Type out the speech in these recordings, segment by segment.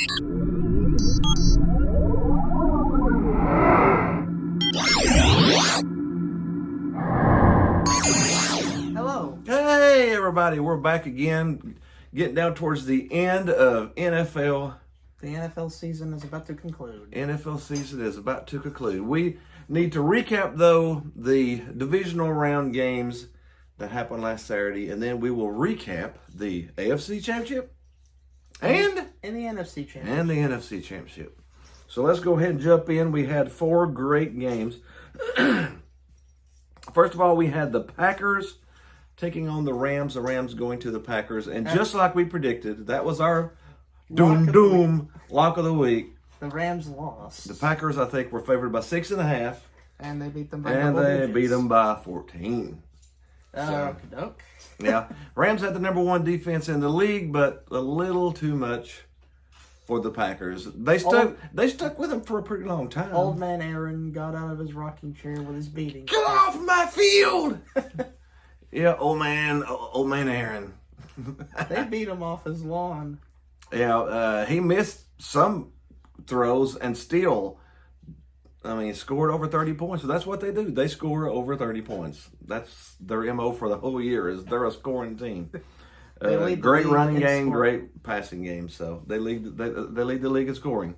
Hello. Hey, everybody, we're back again, getting down towards the end of NFL. The NFL season is about to conclude. NFL season is about to conclude. We need to recap, though, the divisional round games that happened last Saturday, and then we will recap the AFC Championship and the NFC Championship. And the NFC Championship. So let's go ahead and jump in. We had 4 great games. First of all, we had the Packers taking on the Rams going to the Packers. And just like we predicted, that was our lock of the week. The Rams lost. The Packers, I think, were favored by 6.5. And they beat them by And they beat them by 14. Nope. Yeah. Rams had the number 1 defense in the league, but a little too much for the Packers. They stuck with them for a pretty long time. Old man Aaron got out of his rocking chair with his beating. Get off my field! Yeah, old man Aaron. They beat him off his lawn. Yeah, he missed some throws and still, scored over 30 points. So that's what they do. They score over 30 points. That's their MO for the whole year. Is they're a scoring team. Great running game, great passing game. So they lead the league in scoring.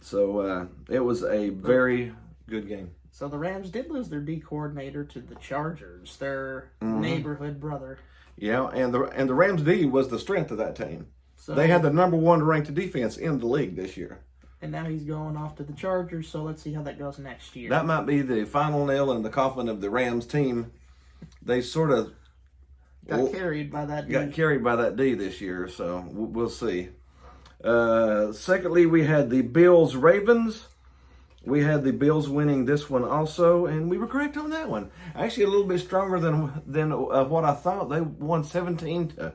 So it was a very good game. So the Rams did lose their D coordinator to the Chargers, their neighborhood brother. Yeah, and the Rams D was the strength of that team. So they had the number 1 ranked defense in the league this year. And now he's going off to the Chargers, so let's see how that goes next year. That might be the final nail in the coffin of the Rams team. They sort of got carried by that D this year, so we'll see. Secondly, we had the Bills-Ravens. We had the Bills winning this one also, and we were correct on that one. Actually, a little bit stronger than what I thought. They won 17-3.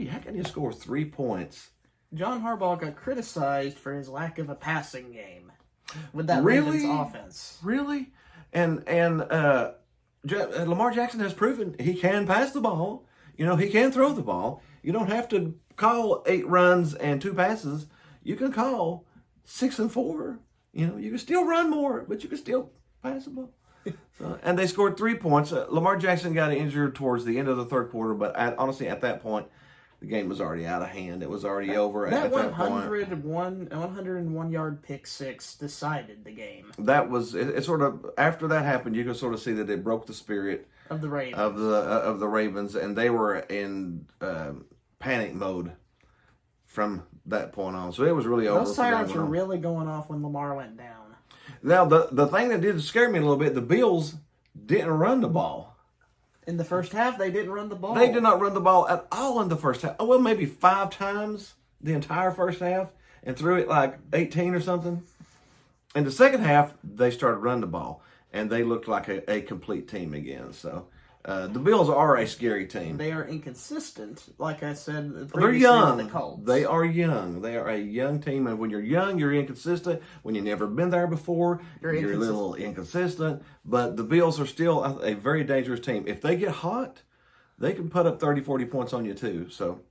How can you score 3 points? John Harbaugh got criticized for his lack of a passing game with that Ravens offense. Really? And Lamar Jackson has proven he can pass the ball. He can throw the ball. You don't have to call 8 runs and 2 passes. You can call 6 and 4. You can still run more, but you can still pass the ball. And they scored 3 points. Lamar Jackson got injured towards the end of the third quarter, but honestly, at that point, the game was already out of hand. It was already over at that point. That 101-yard pick six decided the game. That was it. Sort of after that happened, you could sort of see that it broke the spirit of the Ravens. Of the Ravens, and they were in panic mode from that point on. So it was really over. Those sirens were really going off when Lamar went down. Now the thing that did scare me a little bit, the Bills didn't run the ball. In the first half, they didn't run the ball. They did not run the ball at all in the first half. Well, maybe 5 times the entire first half, and threw it like 18 or something. In the second half, they started running the ball, and they looked like a complete team again. So the Bills are a scary team. They are inconsistent, like I said. They're young. The Colts. They are young. They are a young team, and when you're young, you're inconsistent. When you've never been there before, you're a little inconsistent. But the Bills are still a very dangerous team. If they get hot, they can put up 30, 40 points on you too. So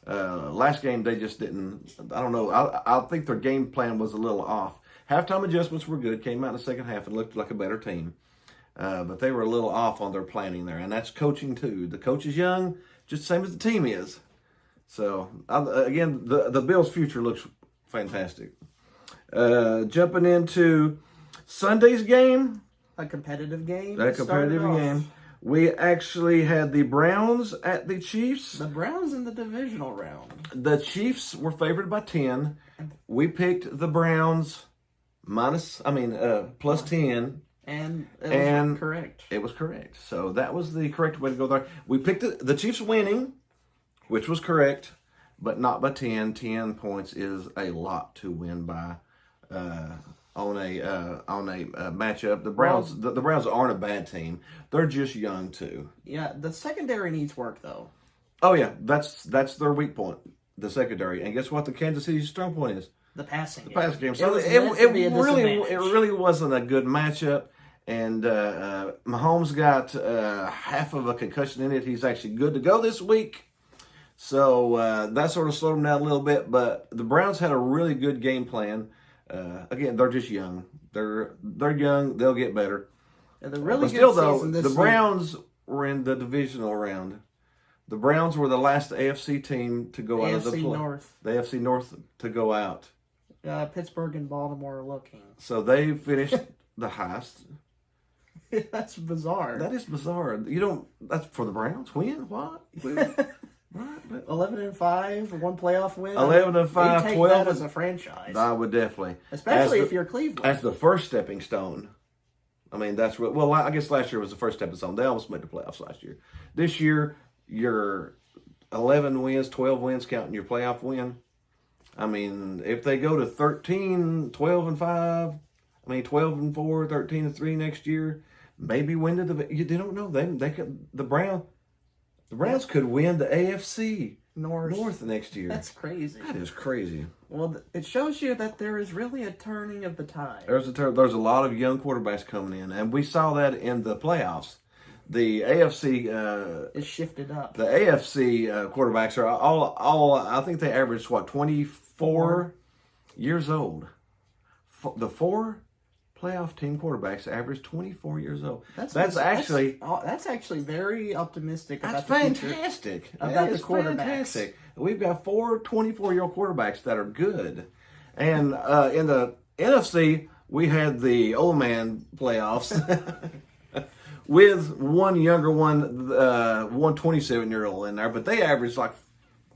last game, they just didn't. I don't know. I think their game plan was a little off. Halftime adjustments were good. Came out in the second half and looked like a better team. But they were a little off on their planning there, and that's coaching too. The coach is young, just the same as the team is. So, again, the Bills' future looks fantastic. Jumping into Sunday's game. A competitive game. We actually had the Browns at the Chiefs. The Browns in the divisional round. The Chiefs were favored by 10. We picked the Browns plus 10. And it was correct. It was correct. So that was the correct way to go there. We picked the Chiefs winning, which was correct, but not by 10. 10 points is a lot to win by on a matchup. The Browns the Browns aren't a bad team. They're just young too. Yeah, the secondary needs work though. Oh yeah, that's their weak point, the secondary. And guess what? The Kansas City's strong point is the passing game. So it really wasn't a good matchup. And Mahomes got half of a concussion in it. He's actually good to go this week. So that sort of slowed them down a little bit. But the Browns had a really good game plan. Again, they're just young. They're young. They'll get better. And the really But still, good though, season this the year. Browns were in the divisional round. The Browns were the last AFC team to go out of the AFC play. North. The AFC North to go out. Pittsburgh and Baltimore are looking. So they finished the highest. That's bizarre. That is bizarre. You don't. That's for the Browns. Win what? What? 11-5, one playoff win. 11-5, you take 12 that as a franchise. I would definitely, Especially if you're Cleveland. That's the first stepping stone. I mean, that's what. Well, I guess last year was the first stepping stone. They almost made the playoffs last year. This year, you're 11 wins, 12 wins, counting your playoff win. I mean, if they go to 13, 12-5, I mean 12-4, 13-3 next year, maybe win the. You don't know. They could. The Browns could win the AFC North next year. That's crazy. That is crazy. Well, it shows you that there is really a turning of the tide. There's a lot of young quarterbacks coming in, and we saw that in the playoffs. The AFC is shifted up. The AFC quarterbacks are all. I think they averaged 24 years old. The four playoff team quarterbacks average 24 years old. That's actually very optimistic. That's about the fantastic. About the quarterbacks. Fantastic. We've got 4 24-year-old quarterbacks that are good. And in the NFC, we had the old man playoffs with one younger one 27-year-old in there, but they averaged like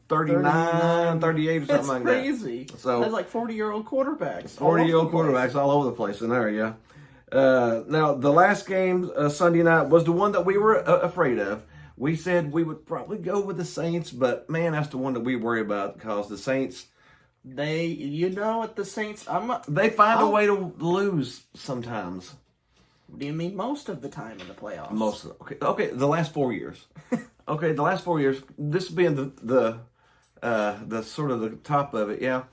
39, 38 or something like that. That's crazy. So that's like 40-year-old quarterbacks. 40-year-old quarterbacks all over the place in there, yeah. Now, the last game, Sunday night, was the one that we were afraid of. We said we would probably go with the Saints, but, man, that's the one that we worry about because the Saints... the Saints... They find a way to lose sometimes. What do you mean most of the time in the playoffs? Okay, the last 4 years. Okay, the last 4 years, this being the sort of the top of it, yeah.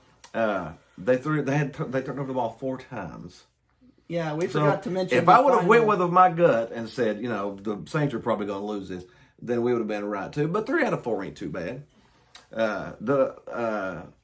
They turned over the ball 4 times. Yeah, we forgot to mention. If I would have went with my gut and said, the Saints are probably going to lose this, then we would have been right too. But 3 out of 4 ain't too bad.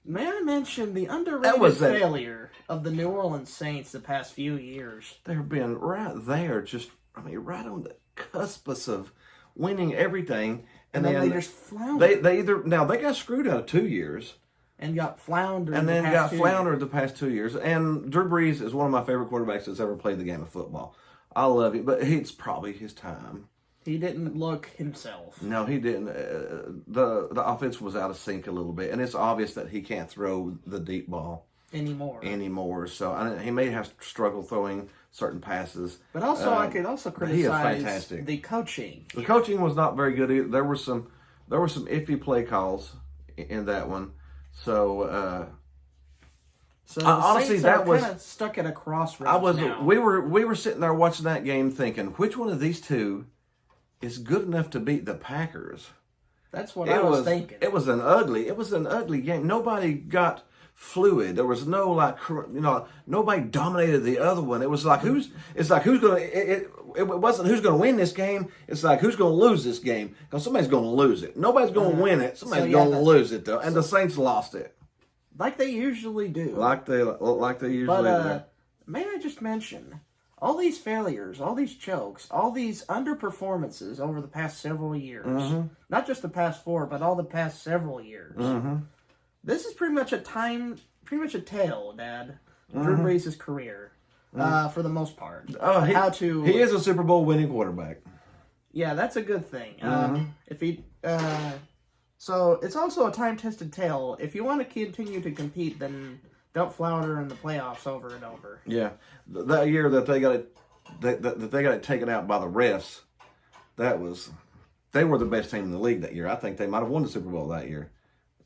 May I mention the underrated failure of the New Orleans Saints the past few years? They've been right there, right on the cusp of winning everything. And then they just floundered. They got screwed out of 2 years. And got floundered. And then got floundered the past 2 years. And Drew Brees is one of my favorite quarterbacks that's ever played the game of football. I love it, but it's probably his time. He didn't look himself. No, he didn't. The offense was out of sync a little bit, and it's obvious that he can't throw the deep ball anymore. So he may have struggled throwing certain passes. But also, I could also criticize the coaching. The coaching was not very good either. There were some iffy play calls in that one. So honestly, that was kind of stuck at a crossroads. We were sitting there watching that game, thinking, which one of these two is good enough to beat the Packers? That's what I was thinking. It was an ugly game. Nobody got fluid. There was no nobody dominated the other one. It was like who's going to. It wasn't who's going to win this game. It's like who's going to lose this game because somebody's going to lose it. Nobody's going to win it. Somebody's going to lose it though. And the Saints lost it, like they usually do. Like they usually do. May I just mention all these failures, all these chokes, all these underperformances over the past several years? Mm-hmm. Not just the past 4, but all the past several years. Mm-hmm. This is pretty much a tale, Dad. Drew Brees' career. For the most part. He is a Super Bowl winning quarterback. Yeah, that's a good thing. So it's also a time-tested tale. If you want to continue to compete, then don't flounder in the playoffs over and over. Yeah, that year that they got it taken out by the refs, they were the best team in the league that year. I think they might have won the Super Bowl that year.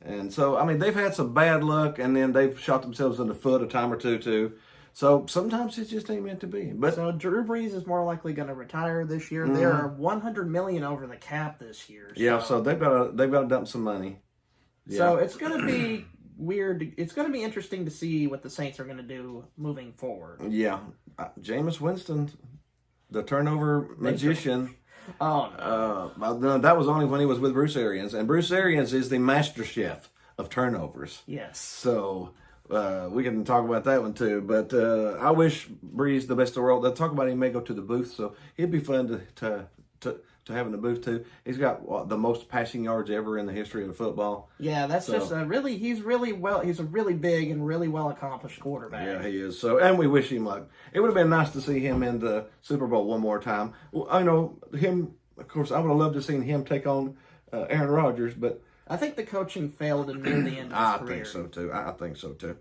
And so, I mean, they've had some bad luck, and then they've shot themselves in the foot a time or two, too. So sometimes it just ain't meant to be. But so Drew Brees is more likely going to retire this year. They are $100 million over the cap this year. Yeah, so they've got to dump some money. Yeah. So it's going to be weird. It's going to be interesting to see what the Saints are going to do moving forward. Yeah, Jameis Winston, the turnover magician. Oh, no. No, that was only when he was with Bruce Arians, and Bruce Arians is the master chef of turnovers. Yes. So we can talk about that one too. But I wish Breeze the best of the world. They'll talk about he may go to the booth, so it'd be fun to have in the booth too. He's got the most passing yards ever in the history of football. Yeah, that's just he's a really big and really well accomplished quarterback. Yeah, he is. So, and we wish him luck. It would have been nice to see him in the Super Bowl one more time. Well, I know him. Of course, I would have loved to have seen him take on Aaron Rodgers, but I think the coaching failed in near the end of his career. I think so too.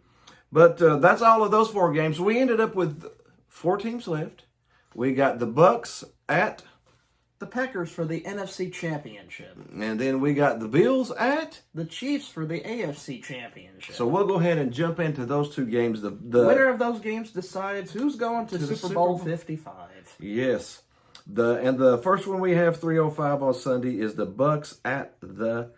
But that's all of those 4 games. We ended up with 4 teams left. We got the Bucks at the Packers for the NFC Championship. And then we got the Bills at the Chiefs for the AFC Championship. So we'll go ahead and jump into those 2 games. The winner of those games decides who's going to Super Bowl 55. Yes. And the first one we have 3:05 on Sunday is the Bucks at the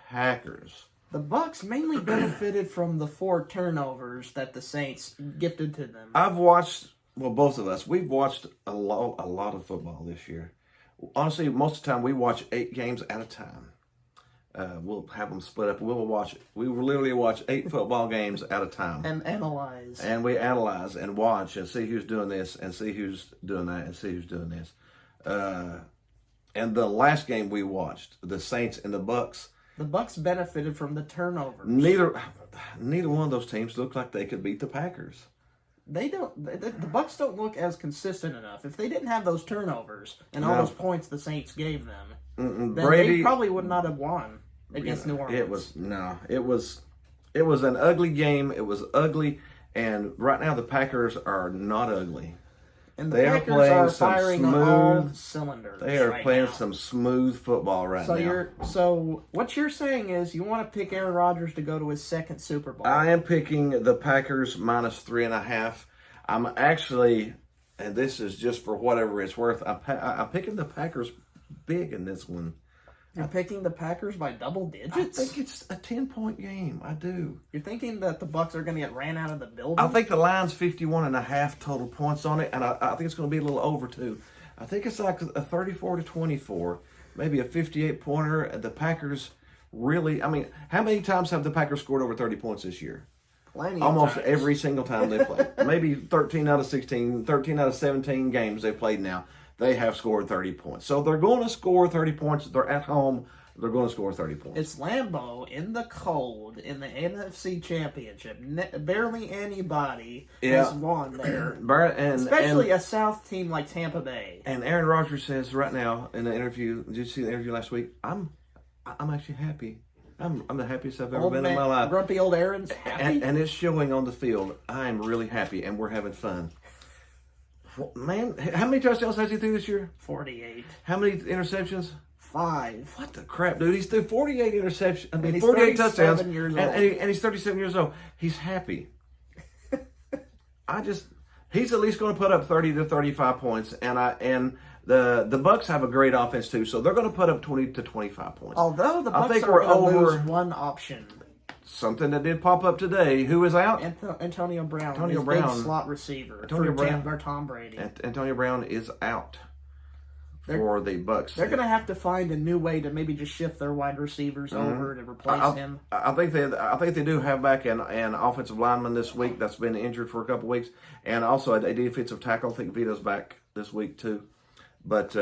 Packers. The Bucks mainly benefited from the 4 turnovers that the Saints gifted to them. I've watched, both of us, we've watched a lot of football this year. Honestly, most of the time we watch 8 games at a time. We'll have them split up. We will literally watch 8 football games at a time. And analyze. And we analyze and watch and see who's doing this and see who's doing that and see who's doing this. And the last game we watched, the Saints and the Bucks. The Bucks benefited from the turnovers. Neither one of those teams looked like they could beat the Packers. They don't. The Bucks don't look as consistent enough. If they didn't have those turnovers and all those points the Saints gave them, then they probably would not have won against New Orleans. It was an ugly game. It was ugly, and right now the Packers are not ugly. And the Packers are firing on all cylinders. They are playing some smooth football right now. So what you're saying is you want to pick Aaron Rodgers to go to his 2nd Super Bowl. I am picking the Packers -3.5. I'm actually, and this is just for whatever it's worth, I'm picking the Packers big in this one. You're picking the Packers by double digits? I think it's a 10-point game. I do. You're thinking that the Bucks are going to get ran out of the building? I think the line's 51.5 total points on it, and I think it's going to be a little over, too. I think it's like a 34-24, maybe a 58-pointer. The Packers really, how many times have the Packers scored over 30 points this year? Plenty Almost of times. every single time they played. Maybe 13 out of 16, 13 out of 17 games they've played now. They have scored 30 points. So they're going to score 30 points. They're at home. They're going to score 30 points. It's Lambeau in the cold in the NFC Championship. Barely anybody has won there. Especially a South team like Tampa Bay. And Aaron Rodgers says right now in the interview, did you see the interview last week? I'm actually happy. I'm the happiest I've ever been in my life. Grumpy old Aaron's happy? And it's showing on the field. I'm really happy, and we're having fun. Man, how many touchdowns has he threw this year? 48. How many interceptions? 5. What the crap, dude? He's threw 48 interceptions. 48 touchdowns. And he's 37 years old. He's happy. He's at least going to put up 30 to 35 points. And the Bucks have a great offense too, so they're going to put up 20 to 25 points. Although the Bucks are going to lose one option. Something that did pop up today. Who is out? Antonio Brown. Antonio Brown. Big slot receiver. Tom Brady. Antonio Brown is out for the Bucks. They're going to have to find a new way to maybe just shift their wide receivers over to replace him. I think they do have back an offensive lineman this week that's been injured for a couple weeks, and also a defensive tackle. I think Vito's back this week too. But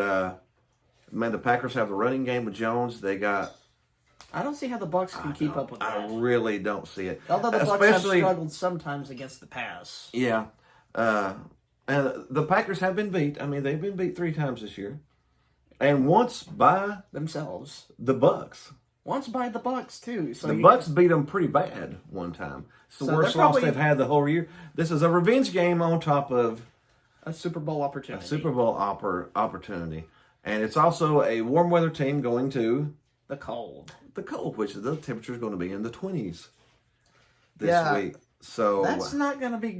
man, the Packers have the running game with Jones. They got. I don't see how the Bucks can keep up with that. I really don't see it. Although the Bucks have struggled sometimes against the pass. Yeah. And the Packers have been beat. They've been beat 3 times this year. And once by themselves. The Bucks. Once by the Bucks, too. So the Bucks beat them pretty bad one time. It's the worst loss they've had the whole year. This is a revenge game on top of a Super Bowl opportunity. Opportunity. And it's also a warm weather team going to the cold, which the temperature is going to be in the 20s this week. So that's not going to be.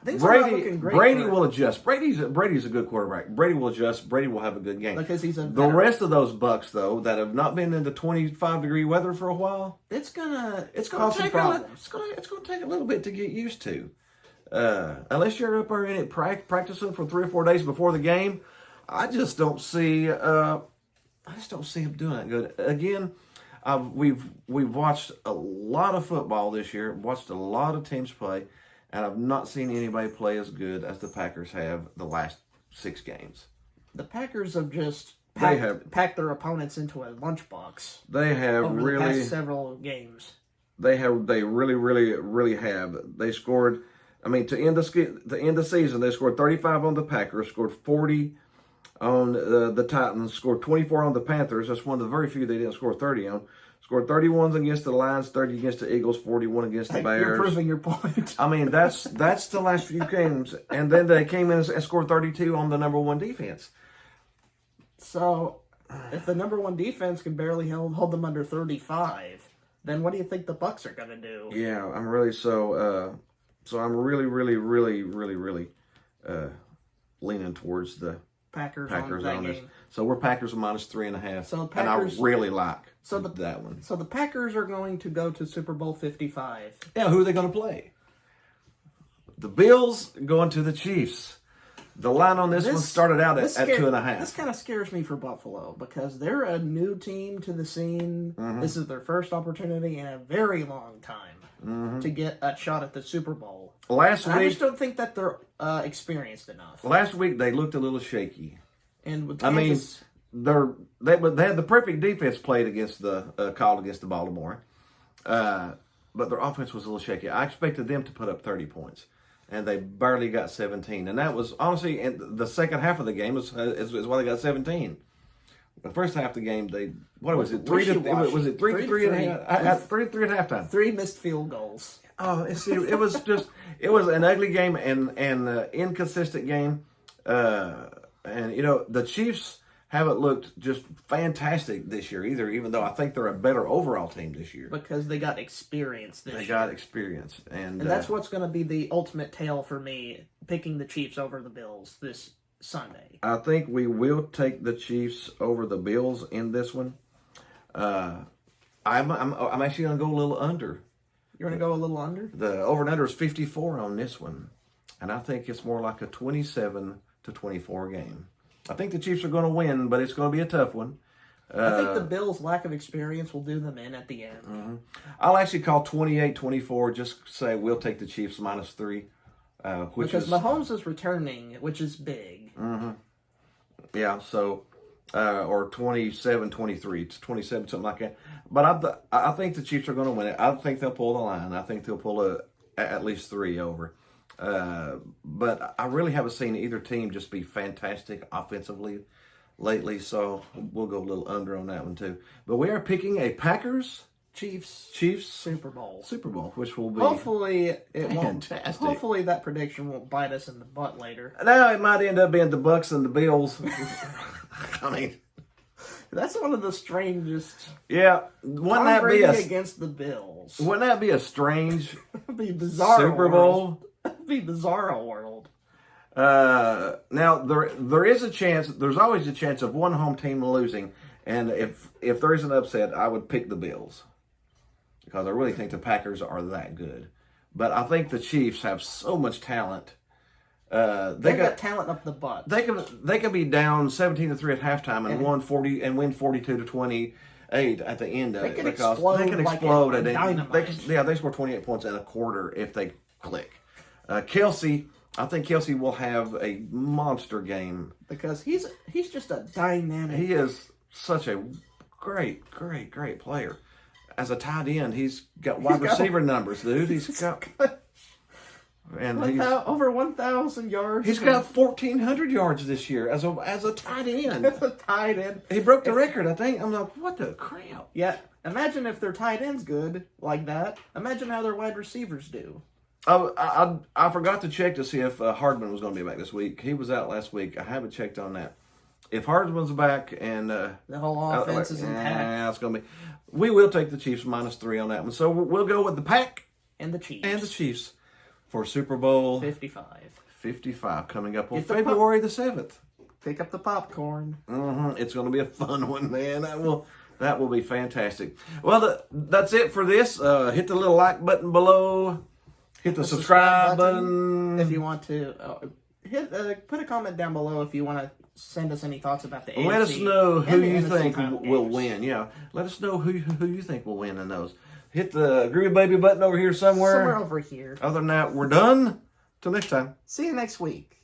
Things Brady, are not looking great. Brady will adjust. Brady's a good quarterback. Brady will adjust. Brady will have a good game because he's the rest of those Bucks though that have not been in the 25-degree weather for a while. It's gonna take a little bit to get used to. Unless you're up there in it practicing for 3 or 4 days before the game. I just don't see him doing that good. Again, we've watched a lot of football this year, watched a lot of teams play, and I've not seen anybody play as good as the Packers have the last 6 games. The Packers have just packed their opponents into a lunchbox. They have over the past several games. They really, really, really have. They scored. I mean, to end the season, they scored 35 on the Packers, scored 40 on the Titans, scored 24 on the Panthers. That's one of the very few they didn't score 30 on. Scored 31 against the Lions, 30 against the Eagles, 41 against the Bears. You're proving your point. I mean, that's the last few games. And then they came in and scored 32 on the number 1 defense. So, if the number 1 defense can barely hold them under 35, then what do you think the Bucs are going to do? Yeah, I'm really I'm really, really, really, really, really leaning towards the Packers on this. So we're Packers -3.5. So Packers, and I really like that one. So the Packers are going to go to Super Bowl 55. Yeah, who are they going to play? The Bills going to the Chiefs. The line on this one started out at 2.5. This kind of scares me for Buffalo because they're a new team to the scene. Mm-hmm. This is their first opportunity in a very long time to get a shot at the Super Bowl. I just don't think that they're experienced enough. Last week they looked a little shaky. And with Kansas, they had the perfect defense played against called against the Baltimore, but their offense was a little shaky. I expected them to put up 30 points. And they barely got 17. And that was, honestly, in the second half of the game is why they got 17. The first half of the game, was it 3 to 3 at halftime? 3 missed field goals. Oh, it was an ugly game and inconsistent game. And, the Chiefs haven't looked just fantastic this year either, even though I think they're a better overall team this year. Because they got experience this year. They got experience. And that's what's going to be the ultimate tale for me, picking the Chiefs over the Bills this Sunday. I think we will take the Chiefs over the Bills in this one. I'm actually going to go a little under. You're going to go a little under? The over and under is 54 on this one. And I think it's more like a 27-24 game. I think the Chiefs are going to win, but it's going to be a tough one. I think the Bills' lack of experience will do them in at the end. Mm-hmm. I'll actually call 28-24, just say we'll take the Chiefs -3. Because Mahomes is returning, which is big. Mm-hmm. Yeah, so, or 27-23, 27, something like that. But I think the Chiefs are going to win it. I think they'll pull the line. I think they'll pull at least 3 over. But I really haven't seen either team just be fantastic offensively lately, so we'll go a little under on that one too. But we are picking a Packers Chiefs Super Bowl, which will be hopefully fantastic. Hopefully that prediction won't bite us in the butt later. Now it might end up being the Bucs and the Bills. I mean, that's one of the strangest. Yeah, wouldn't that be against the Bills? Wouldn't that be a strange be bizarre Super Bowl? That'd be bizarro world. Now there is a chance. There's always a chance of one home team losing, and if there is an upset, I would pick the Bills because I really think the Packers are that good. But I think the Chiefs have so much talent. They got talent up the butt. They can be down 17-3 at halftime and win 42-28 at the end of it because they can explode at dynamite. They score 28 points in a quarter if they click. Kelsey, I think Kelsey will have a monster game because he's just a dynamic. He is such a great player. As a tight end, he's got wide receiver numbers, dude. He's got over 1,000 yards. He's got 1,400 yards this year as a tight end. As a tight end, he broke the record, I think. I'm like, what the crap? Yeah, imagine if their tight end's good like that. Imagine how their wide receivers do. I forgot to check to see if Hardman was going to be back this week. He was out last week. I haven't checked on that. If Hardman's back and the whole offense is intact, yeah, it's going to be. We will take the Chiefs -3 on that one. So we'll go with the Pack and the Chiefs for Super Bowl 55. 55 coming up on February the 7th. Pick up the popcorn. It's going to be a fun one, man. That will be fantastic. Well, that's it for this. Hit the little like button below. Hit the subscribe button. If you want to. put a comment down below if you want to send us any thoughts about the AFC. Let us know who you NFC think will win. Yeah, let us know who you think will win in those. Hit the groovy baby button over here somewhere. Somewhere over here. Other than that, we're done. Till next time. See you next week.